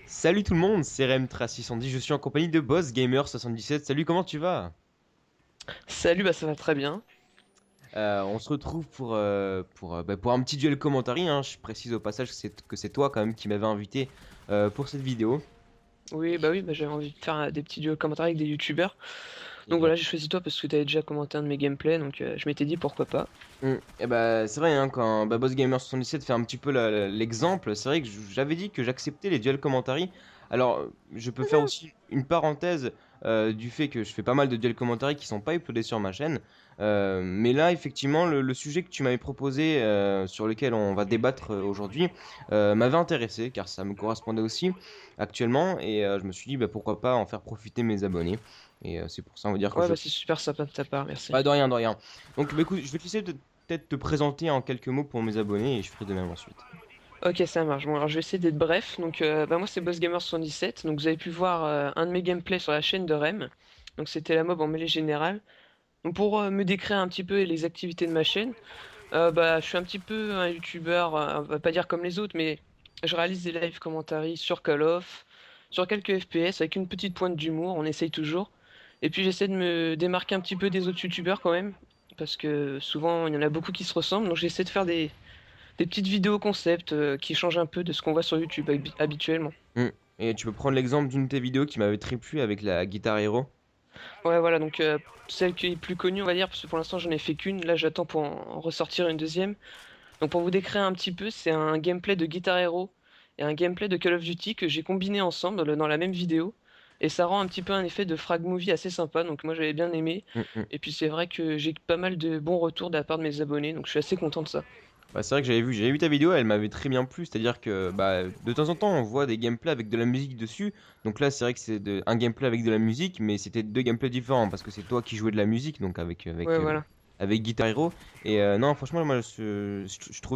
Salut tout le monde, c'est Remtra610, je suis en compagnie de Boss Gamer77. Salut, comment tu vas? Salut, bah ça va très bien. On se retrouve pour un petit duel commentary, hein. Je précise au passage que c'est toi quand même qui m'avais invité pour cette vidéo. Oui, bah j'avais envie de faire des petits duos commentaires avec des youtubeurs. Donc Et, voilà, j'ai choisi toi parce que t'avais déjà commenté un de mes gameplays, donc je m'étais dit pourquoi pas. et bah, c'est vrai, hein, quand Boss Gamer77 fait un petit peu l'exemple, c'est vrai que j'avais dit que j'acceptais les duels commentary. Alors, je peux faire aussi une parenthèse du fait que je fais pas mal de duels commentary qui sont pas uploadés sur ma chaîne. Mais là, effectivement, le sujet que tu m'avais proposé, sur lequel on va débattre aujourd'hui, m'avait intéressé car ça me correspondait aussi actuellement. Et je me suis dit, bah, pourquoi pas en faire profiter mes abonnés. Et c'est pour ça, on va dire que Ouais, je. bah c'est super sympa de ta part, merci. Bah, de rien, de rien. Donc, bah, écoute, je vais te laisser peut-être te présenter en quelques mots pour mes abonnés et je ferai de même ensuite. Ok, ça marche. Bon, alors je vais essayer d'être bref. Donc bah moi c'est BossGamer77. Donc vous avez pu voir un de mes gameplays sur la chaîne de Rem. Donc c'était la mob en mêlée générale. Donc pour me décrire un petit peu les activités de ma chaîne, bah je suis un petit peu un youtubeur, on va pas dire comme les autres, mais je réalise des live commentaries sur Call of, sur quelques FPS avec une petite pointe d'humour, on essaye toujours. Et puis j'essaie de me démarquer un petit peu des autres youtubeurs quand même, parce que souvent il y en a beaucoup qui se ressemblent, donc j'essaie de faire des petites vidéos concept qui changent un peu de ce qu'on voit sur YouTube habituellement. Hmm. Et tu peux prendre l'exemple d'une de tes vidéos qui m'avait très plu avec la Guitar Hero. Ouais, voilà, donc celle qui est plus connue, on va dire, parce que pour l'instant j'en ai fait qu'une, là j'attends pour en ressortir une deuxième. Donc pour vous décrire un petit peu, c'est un gameplay de Guitar Hero et un gameplay de Call of Duty que j'ai combiné ensemble dans la même vidéo. Et ça rend un petit peu un effet de frag movie assez sympa, donc moi j'avais bien aimé. Hmm, hmm. Et puis c'est vrai que j'ai pas mal de bons retours de la part de mes abonnés, donc je suis assez content de ça. Bah, c'est vrai que j'avais vu ta vidéo, elle m'avait très bien plu. C'est-à-dire que bah, de temps en temps, on voit des gameplays avec de la musique dessus. Donc là, c'est vrai que un gameplay avec de la musique, mais c'était deux gameplays différents parce que c'est toi qui jouais de la musique, donc Ouais, voilà. avec Guitar Hero. Et non, franchement, moi,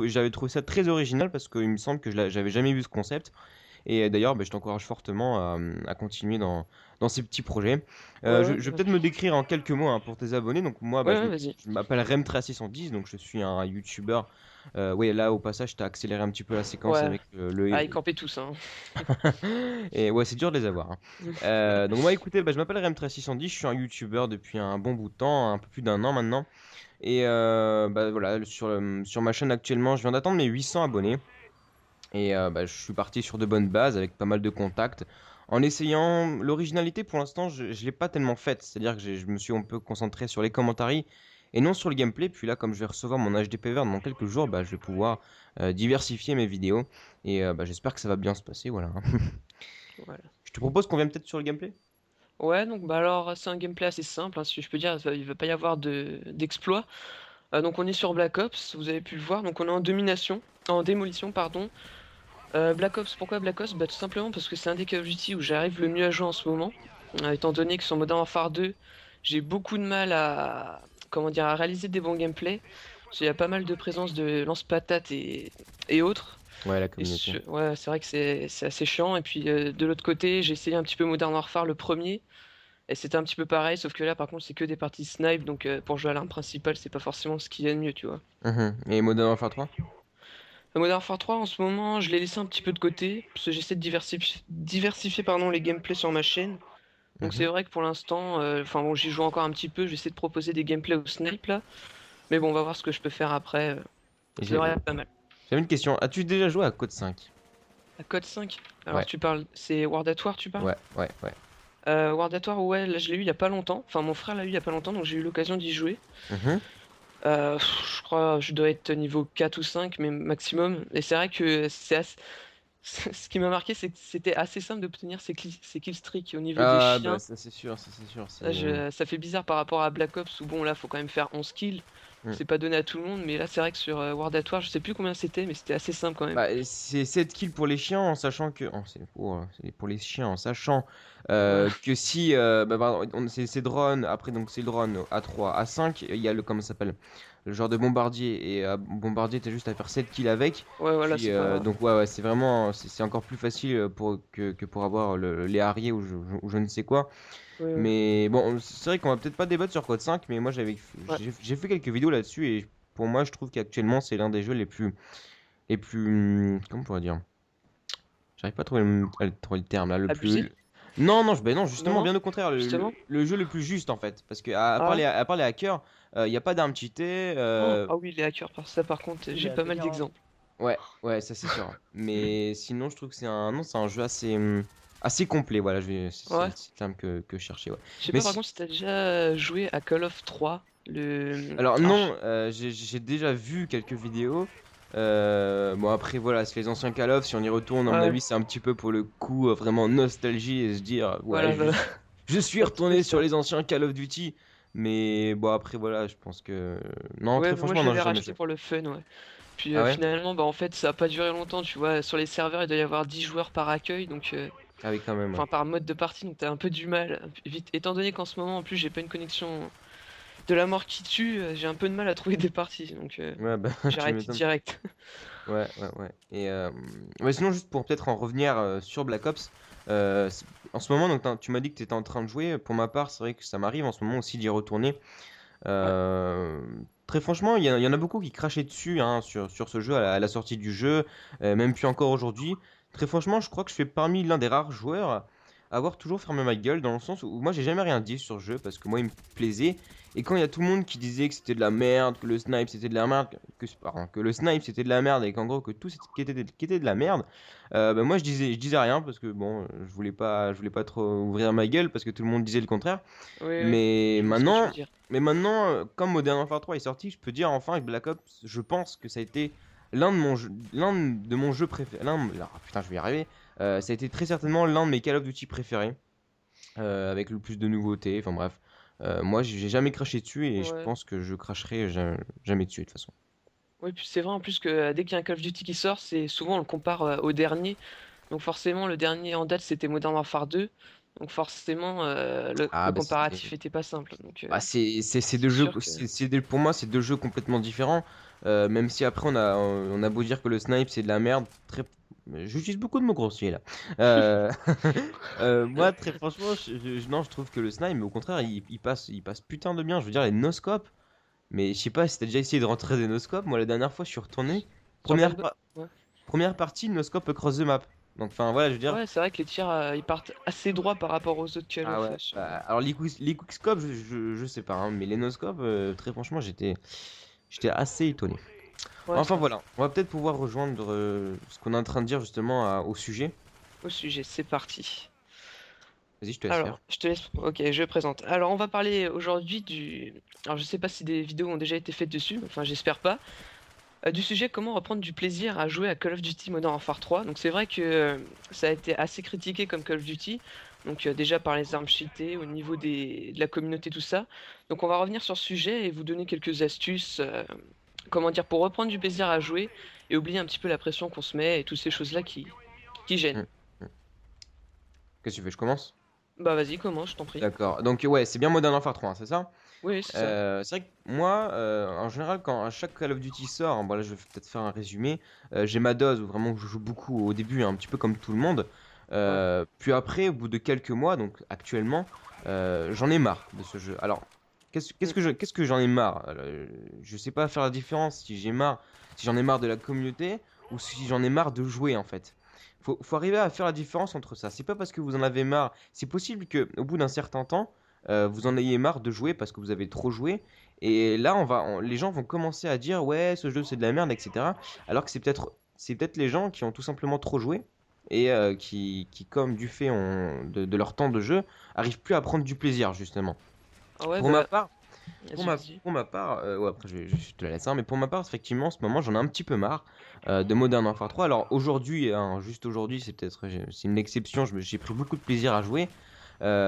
j'avais trouvé ça très original parce qu'il me semble que j'avais jamais vu ce concept. Et d'ailleurs, bah, je t'encourage fortement à continuer dans ces petits projets. Ouais, Je, ouais, je vais peut-être me décrire en quelques mots, hein, pour tes abonnés. Donc moi, bah, ouais, ouais, vas-y. je m'appelle Remtra610, donc je suis un YouTuber. Oui, là, au passage, tu as accéléré un petit peu la séquence Ouais. avec le. Ah, ils campaient tous, hein. Et ouais, c'est dur de les avoir, hein. Donc moi, écoutez, bah, je m'appelle Remtra610, je suis un YouTuber depuis un bon bout de temps, un peu plus d'un an maintenant. Et bah, voilà, sur ma chaîne actuellement, je viens d'attendre mes 800 abonnés. Et bah, je suis parti sur de bonnes bases avec pas mal de contacts. En essayant l'originalité, pour l'instant, je ne l'ai pas tellement faite. C'est-à-dire que je me suis un peu concentré sur les commentaires et non sur le gameplay. Puis là, comme je vais recevoir mon HDP vert dans quelques jours, bah, je vais pouvoir diversifier mes vidéos. Et bah, j'espère que ça va bien se passer. Voilà. Voilà. Je te propose qu'on vienne peut-être sur le gameplay. Ouais, donc bah alors c'est un gameplay assez simple, hein, si je peux dire, il va pas y avoir d'exploit. Donc on est sur Black Ops, vous avez pu le voir, donc on est en domination, en démolition, pardon. Black Ops, pourquoi Black Ops? Bah tout simplement parce que c'est un des Call of Duty où j'arrive le mieux à jouer en ce moment. Étant donné que sur Modern Warfare 2, j'ai beaucoup de mal à, comment dire, à réaliser des bons gameplays. Parce qu'il y a pas mal de présence de lance-patates et autres. Ouais, la communauté. Ouais, c'est vrai que c'est assez chiant. Et puis de l'autre côté, j'ai essayé un petit peu Modern Warfare le premier. Et c'était un petit peu pareil, sauf que là par contre c'est que des parties snipe, donc pour jouer à l'arme principale, c'est pas forcément ce qu'il y a de mieux, tu vois. Mhm. Et Modern Warfare 3? Modern Warfare 3 en ce moment, je l'ai laissé un petit peu de côté, parce que j'essaie de diversifier pardon, les gameplays sur ma chaîne. Donc c'est Mhm. vrai que pour l'instant, enfin bon, j'y joue encore un petit peu, j'essaie de proposer des gameplays au snipe là. Mais bon, on va voir ce que je peux faire après. Et Ça devrait être pas mal. j'avais une question. As-tu déjà joué à Code 5? À Code 5, alors Ouais, tu parles, c'est World at War tu parles? ouais, ouais, ouais. World at War, ouais, là je l'ai eu il y a pas longtemps, enfin mon frère l'a eu il y a pas longtemps, donc j'ai eu l'occasion d'y jouer. Mhm. Je crois je dois être niveau 4 ou 5 mais maximum. Et c'est vrai que ce qui m'a marqué, c'est que c'était assez simple d'obtenir ces killstreaks au niveau des Ah, bah chiens. ça c'est sûr, ça c'est sûr. Ça fait bizarre par rapport à Black Ops où bon là faut quand même faire 11 kills. Mm. C'est pas donné à tout le monde, mais là c'est vrai que sur World at War, je sais plus combien c'était, mais c'était assez simple quand même. Bah, c'est 7 kills pour les chiens en sachant que. Oh, c'est pour les chiens en sachant Voilà. que si. Bah, pardon, c'est drone, après donc c'est le drone à 3 à 5 il y a le. Comment ça s'appelle? Le genre de bombardier. Et bombardier, t'as juste à faire 7 kills avec. Ouais, voilà, Puis c'est pas. donc, ouais, c'est vraiment. C'est encore plus facile que pour avoir les harriers ou je ne sais quoi. Ouais, ouais. Mais bon, c'est vrai qu'on va peut-être pas débattre sur Code 5, mais moi Ouais. j'ai fait quelques vidéos là-dessus et pour moi, je trouve qu'actuellement, c'est l'un des jeux les plus, comment on pourrait dire? J'arrive pas à trouver le terme là, le Abusé? plus. Non, non, ben non, Non, justement, non, bien au contraire, justement. le jeu le plus juste en fait. Parce que à Ah part ouais? à part les hackers, il n'y a pas d'armes cheatées. Oh, ah oui, les hackers, ça par contre, Il j'ai est pas mal attaquant. d'exemples. Ouais, ouais, ça c'est sûr. Mais sinon, je trouve que non, c'est un jeu assez complet. Voilà, Ouais. c'est le terme que je cherchais. Ouais. Je sais Mais pas par si, contre si t'as déjà joué à Call of 3. Le. alors Alors, non, j'ai déjà vu quelques vidéos. Bon après voilà, c'est les anciens Call of, si on y retourne, à mon ouais, avis, c'est un petit peu pour le coup vraiment nostalgie et se dire ouais, voilà, voilà. je suis C'est un petit peu retourné sur ça. les anciens Call of Duty. Mais bon après voilà, je pense que non, Ouais, très mais moi franchement, je non, j'ai l'avais jamais racheté fait. pour le fun, ouais. Puis Ah ouais? finalement, bah en fait, ça a pas duré longtemps, tu vois. Sur les serveurs, il doit y avoir 10 joueurs par accueil, donc. Ah oui quand même, ouais. Enfin, par mode de partie, donc t'as un peu du mal. Vite, étant donné qu'en ce moment, en plus, j'ai pas une connexion de la mort qui tue, j'ai un peu de mal à trouver des parties, donc Ouais bah j'ai tu arrêté m'étonnes. direct. Ouais, ouais, ouais. Et ouais, sinon, juste pour peut-être en revenir sur Black Ops, en ce moment, donc, tu m'as dit que tu étais en train de jouer. Pour ma part, c'est vrai que ça m'arrive en ce moment aussi d'y retourner. Ouais. Euh, Très franchement, il y en a beaucoup qui crachaient dessus hein, sur ce jeu à la sortie du jeu, même plus encore aujourd'hui. Très franchement, je crois que je fais parmi l'un des rares joueurs à avoir toujours fermé ma gueule, dans le sens où moi j'ai jamais rien dit sur ce jeu parce que moi il me plaisait. Et quand il y a tout le monde qui disait que c'était de la merde, que le snipe c'était de la merde, pardon, que le snipe c'était de la merde et qu'en gros que tout qui était de la merde, bah, moi je disais rien parce que bon, je voulais pas trop ouvrir ma gueule parce que tout le monde disait le contraire. Oui, oui, Mais je vois ce que tu veux maintenant, dire. mais maintenant, comme Modern Warfare 3 est sorti, je peux dire enfin avec Black Ops, je pense que ça a été l'un de mon jeux préférés. Putain, je vais y arriver. Ça a été très certainement l'un de mes Call of Duty préférés, avec le plus de nouveautés. Enfin bref, moi j'ai jamais craché dessus et je Ouais. pense que je cracherai jamais dessus de toute façon. Oui, puis c'est vrai en plus que dès qu'il y a un Call of Duty qui sort, c'est souvent on le compare au dernier. Donc forcément, le dernier en date, c'était Modern Warfare 2. Donc forcément, le Ah bah comparatif était pas simple. Donc c'est deux c'est jeux, sûr que. pour moi c'est deux jeux complètement différents. Même si après on a beau dire que le snipe c'est de la merde, j'utilise beaucoup de mots grossiers là. Euh, moi très franchement, non je trouve que le snipe, mais au contraire il passe putain de bien. Je veux dire les noscopes, mais je sais pas si t'as déjà essayé de rentrer des noscopes. Moi la dernière fois je suis retourné, Sur première, Black Bo- pa- Ouais. première partie noscope across the map. Donc enfin voilà je veux dire. Ouais, c'est vrai que les tirs ils partent assez droit par rapport aux autres Call Ah of ouais, sur. alors les quickscopes, je sais pas, hein, mais les noscopes, très franchement, j'étais assez étonné. Ouais, Enfin voilà, on va peut-être pouvoir rejoindre ce qu'on est en train de dire justement au sujet. au sujet, c'est parti. Vas-y, je te laisse faire. Alors, je te laisse. Ok, je présente. Alors, on va parler aujourd'hui du. Alors, je sais pas si des vidéos ont déjà été faites dessus, enfin, j'espère pas. Du sujet comment reprendre du plaisir à jouer à Call of Duty Modern Warfare 3. Donc, c'est vrai que ça a été assez critiqué comme Call of Duty. Donc, déjà par les armes cheatées, au niveau de la communauté, tout ça. Donc, on va revenir sur ce sujet et vous donner quelques astuces, comment dire, pour reprendre du plaisir à jouer et oublier un petit peu la pression qu'on se met et toutes ces choses-là qui gênent. Mm, mm. Qu'est-ce que tu fais, je commence? Bah, vas-y, commence, je t'en prie. D'accord, donc ouais, c'est bien Modern Warfare 3, hein, c'est ça? Oui, c'est ça. C'est vrai que moi, en général, quand à chaque Call of Duty sort, hein, bon là je vais peut-être faire un résumé, j'ai ma dose où vraiment je joue beaucoup au début, un petit peu comme tout le monde. Ouais. Puis après, au bout de quelques mois, donc actuellement, j'en ai marre de ce jeu. Alors, Mm. qu'est-ce que j'en ai marre? Je sais pas faire la différence si j'en ai marre de la communauté ou si j'en ai marre de jouer en fait. Faut arriver à faire la différence entre ça. C'est pas parce que vous en avez marre. C'est possible que au bout d'un certain temps, vous en ayez marre de jouer parce que vous avez trop joué. Et là, les gens vont commencer à dire ouais, ce jeu c'est de la merde, etc. Alors que c'est peut-être les gens qui ont tout simplement trop joué et qui comme du fait de leur temps de jeu, arrivent plus à prendre du plaisir justement. Ah ouais, Pour ma bah, part, pour vas-y, ma, vas-y. pour ma part, ouais, après je te la laisse, hein, mais pour ma part, effectivement, en ce moment, j'en ai un petit peu marre de Modern Warfare 3. Alors aujourd'hui, hein, juste aujourd'hui, c'est une exception, j'ai pris beaucoup de plaisir à jouer,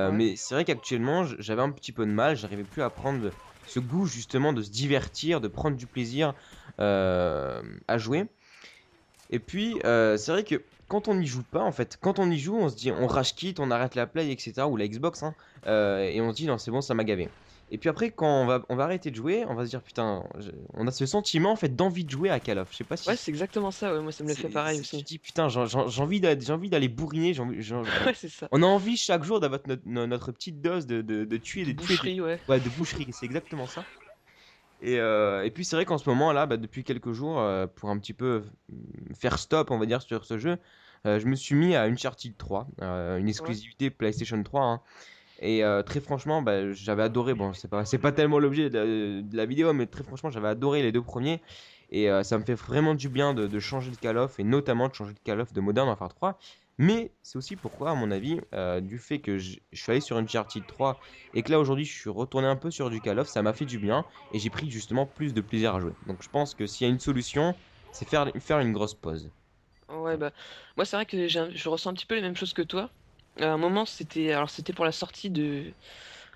Ouais. mais c'est vrai qu'actuellement, j'avais un petit peu de mal, j'arrivais plus à prendre. ce goût justement de se divertir, de prendre du plaisir à jouer. Et puis, c'est vrai que quand on n'y joue pas, en fait, quand on y joue, on se dit, on rage quit, on arrête la Play, etc., ou la Xbox, hein, et on se dit, non, c'est bon, ça m'a gavé. Et puis après, quand on va arrêter de jouer, on va se dire, putain, on a ce sentiment, en fait, d'envie de jouer à Call of. Je sais pas Ouais, si c'est exactement ça, ouais, moi ça me le fait pareil tu aussi. te dis, putain, j'ai envie d'aller bourriner, Ouais, c'est ça. on a envie chaque jour d'avoir notre petite dose de tuer, De boucherie, ouais. ouais, de boucherie, c'est exactement ça. Et puis c'est vrai qu'en ce moment là, bah, depuis quelques jours, pour un petit peu faire stop, on va dire, sur ce jeu, je me suis mis à Uncharted 3, une Ouais. exclusivité PlayStation 3, hein. Et très franchement, bah, j'avais adoré. Bon, c'est pas tellement l'objet de la vidéo, mais très franchement, j'avais adoré les deux premiers. Et ça me fait vraiment du bien de changer de Call of, et notamment de changer de Call of de Modern Warfare 3. Mais c'est aussi pourquoi, à mon avis, du fait que je suis allé sur Uncharted 3 et que là aujourd'hui je suis retourné un peu sur du Call of, ça m'a fait du bien et j'ai pris justement plus de plaisir à jouer. Donc je pense que s'il y a une solution, c'est faire une grosse pause. Ouais, bah, moi c'est vrai que je ressens un petit peu les mêmes choses que toi. À un moment, c'était pour la sortie de.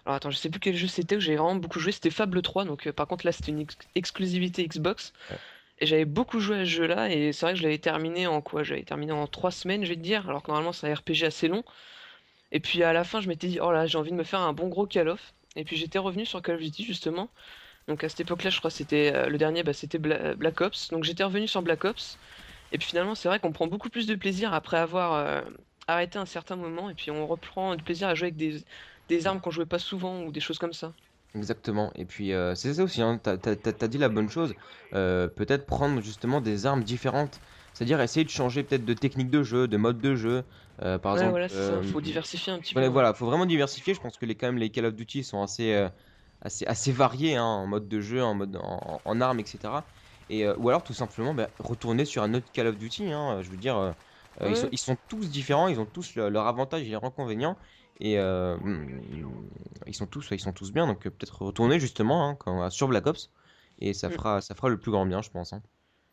Alors attends, je sais plus quel jeu c'était où j'avais vraiment beaucoup joué. C'était Fable 3, donc par contre là c'était une exclusivité Xbox. Ouais. Et j'avais beaucoup joué à ce jeu-là, et c'est vrai que je l'avais terminé en quoi? J'avais terminé en 3 semaines, je vais te dire, alors que normalement c'est un RPG assez long. Et puis à la fin, je m'étais dit, oh là, j'ai envie de me faire un bon gros Call of. Et puis j'étais revenu sur Call of Duty justement. Donc à cette époque-là, je crois que c'était le dernier, bah, c'était Black Ops. Donc j'étais revenu sur Black Ops. Et puis finalement, c'est vrai qu'on prend beaucoup plus de plaisir après avoir arrêté un certain moment. Et puis on reprend du plaisir à jouer avec des armes qu'on jouait pas souvent ou des choses comme ça. Exactement. Et puis c'est ça aussi, hein, t'as dit la bonne chose. Peut-être prendre justement des armes différentes. C'est-à-dire essayer de changer peut-être de technique de jeu, de mode de jeu. Par Ouais, exemple, voilà, c'est ça. Faut diversifier un petit peu, voilà, hein. voilà, faut vraiment diversifier. Je pense que quand même les Call of Duty sont assez variés, hein, en mode de jeu, en armes, etc. Ou alors tout simplement bah, retourner sur un autre Call of Duty, hein. Je veux dire, Ouais, ils sont tous différents, ils ont tous leurs avantages et leurs inconvénients. Et ils sont tous bien, donc peut-être retourner justement, hein, sur Black Ops. Et ça ouais. fera le plus grand bien, je pense, hein.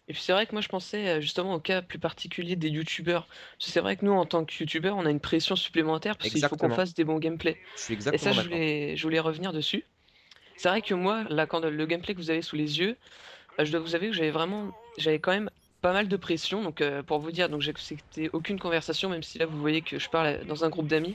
Et puis c'est vrai que moi je pensais justement au cas plus particulier des youtubeurs. Parce que c'est vrai que nous en tant que youtubeurs on a une pression supplémentaire parce qu'il faut qu'on Exactement. fasse des bons gameplays. Je suis Et ça exactement d'accord. je voulais revenir dessus. C'est vrai que moi là quand le gameplay que vous avez sous les yeux, je dois vous avouer que j'avais quand même pas mal de pression. Donc pour vous dire, donc j'acceptais aucune conversation même si là vous voyez que je parle dans un groupe d'amis.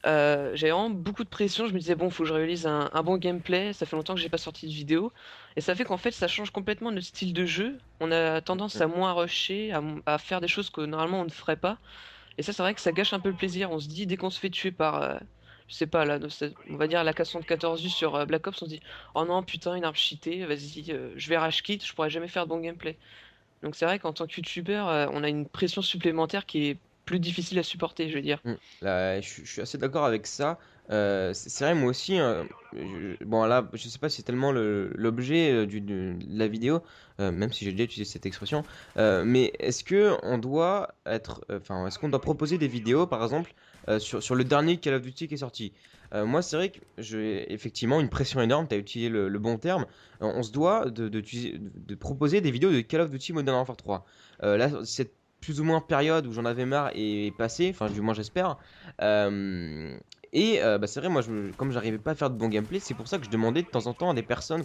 J'avais vraiment beaucoup de pression. Je me disais, bon, faut que je réalise un bon gameplay. Ça fait longtemps que j'ai pas sorti de vidéo. Et ça fait qu'en fait, ça change complètement notre style de jeu. On a tendance à moins rusher, à faire des choses que normalement on ne ferait pas. Et ça, c'est vrai que ça gâche un peu le plaisir. On se dit, dès qu'on se fait tuer par, je sais pas, là, on va dire la K74U sur Black Ops, on se dit, oh non, putain, une arme cheatée, vas-y, je vais rage quit, je pourrais jamais faire de bon gameplay. Donc c'est vrai qu'en tant que youtubeur, on a une pression supplémentaire qui est plus difficile à supporter, je veux dire. Mm. Là, je suis assez d'accord avec ça. C'est vrai, moi aussi, bon, là, je sais pas si c'est tellement l'objet de la vidéo, même si j'ai déjà utilisé cette expression, mais est-ce qu'on doit proposer des vidéos, par exemple, sur le dernier Call of Duty qui est sorti? Moi, c'est vrai que j'ai effectivement une pression énorme, tu as utilisé le bon terme. On se doit de proposer des vidéos de Call of Duty Modern Warfare 3. Là, cette plus ou moins période où j'en avais marre est passée, enfin du moins j'espère. Euh, bah, c'est vrai, moi comme j'arrivais pas à faire de bon gameplay, c'est pour ça que je demandais de temps en temps à des personnes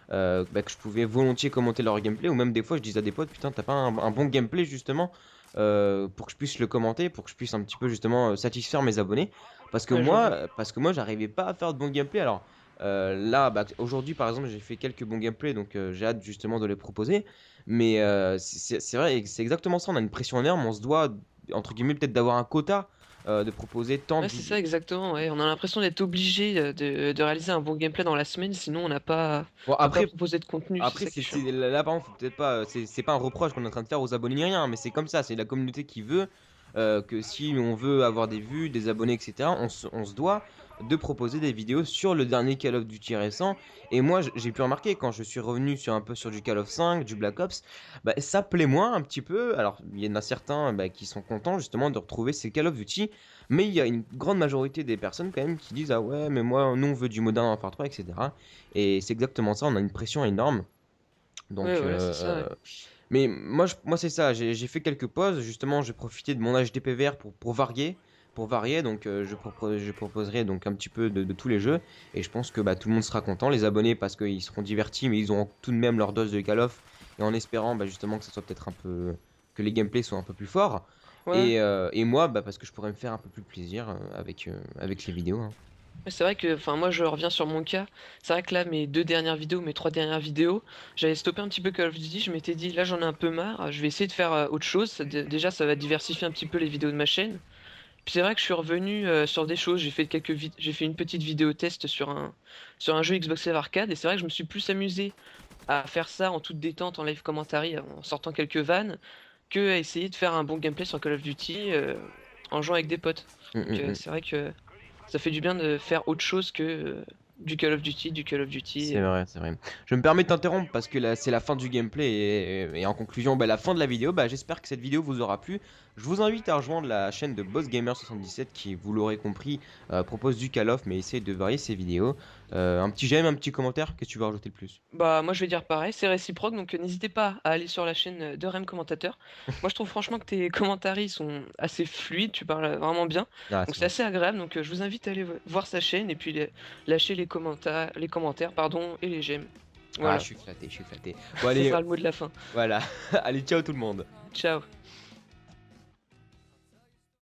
bah, que je pouvais volontiers commenter leur gameplay, ou même des fois je disais à des potes, putain, t'as pas un bon gameplay justement pour que je puisse le commenter, pour que je puisse un petit peu justement satisfaire mes abonnés. Ouais, je vois. Parce que moi j'arrivais pas à faire de bon gameplay. Alors là, bah, aujourd'hui par exemple, j'ai fait quelques bons gameplays, donc j'ai hâte justement de les proposer. Mais c'est vrai, c'est exactement ça. On a une pression énorme. On se doit, entre guillemets, peut-être d'avoir un quota de proposer tant Ouais, de c'est ça vidéos. exactement. Ouais. On a l'impression d'être obligé de réaliser un bon gameplay dans la semaine, sinon Bon, on n'a pas après, proposé de contenu. C'est après ça qui est chiant. là, par exemple, faut peut-être pas, c'est pas un reproche qu'on est en train de faire aux abonnés ni rien, mais c'est comme ça. C'est la communauté qui veut que si on veut avoir des vues, des abonnés, etc., on se doit de proposer des vidéos sur le dernier Call of Duty récent. Et moi, j'ai pu remarquer quand je suis revenu sur un peu sur du Call of 5, du Black Ops, bah, ça plaît moins un petit peu. Alors, il y en a certains bah, qui sont contents justement de retrouver ces Call of Duty, mais il y a une grande majorité des personnes quand même qui disent ah ouais, mais moi, nous on veut du Modern Warfare 3, etc. Et c'est exactement ça. On a une pression énorme. Ouais, Donc, voilà, c'est ça. Ouais. mais moi c'est ça. J'ai fait quelques pauses. Justement, j'ai profité de mon âge d'épée vert pour varier. pour varier. Donc je proposerai donc un petit peu de tous les jeux. Et je pense que bah, tout le monde sera content. Les abonnés parce qu'ils seront divertis, mais ils auront tout de même leur dose de Call of. Et en espérant bah, justement que ça soit peut-être un peu... que les gameplays soient un peu plus forts. Ouais. Et moi, bah, parce que je pourrais me faire un peu plus plaisir avec les vidéos, hein. Ouais, c'est vrai que, enfin, moi je reviens sur mon cas. C'est vrai que là, mes 2 dernières vidéos, mes 3 dernières vidéos, j'avais stoppé un petit peu Call of Duty. Je m'étais dit, là j'en ai un peu marre, je vais essayer de faire autre chose. Déjà, ça va diversifier un petit peu les vidéos de ma chaîne. Puis c'est vrai que je suis revenu sur des choses. J'ai fait une petite vidéo test sur un jeu Xbox Live Arcade. Et c'est vrai que je me suis plus amusé à faire ça en toute détente, en live commentary, en sortant quelques vannes, que à essayer de faire un bon gameplay sur Call of Duty en jouant avec des potes. Mm, Donc mm, mm. c'est vrai que ça fait du bien de faire autre chose que du Call of Duty, du Call of Duty. C'est vrai, c'est vrai. Je me permets de t'interrompre parce que là, c'est la fin du gameplay et en conclusion, bah, la fin de la vidéo. Bah, j'espère que cette vidéo vous aura plu. Je vous invite à rejoindre la chaîne de Boss Gamer 77 qui, vous l'aurez compris, propose du Call of mais essaie de varier ses vidéos. Un petit j'aime, un petit commentaire, qu'est-ce que tu veux rajouter le plus? Bah moi je vais dire pareil, c'est réciproque, donc n'hésitez pas à aller sur la chaîne de Rem Commentateur. Moi je trouve franchement que tes commentaries sont assez fluides, tu parles vraiment bien, Ah, donc c'est c'est gentil. assez agréable, donc je vous invite à aller voir sa chaîne et puis lâcher les commentaires pardon, et les j'aime. Ah, je Voilà, suis flatté, je suis flatté. Bon, ce allez, sera le mot de la fin. voilà. Allez, ciao tout le monde. Ciao.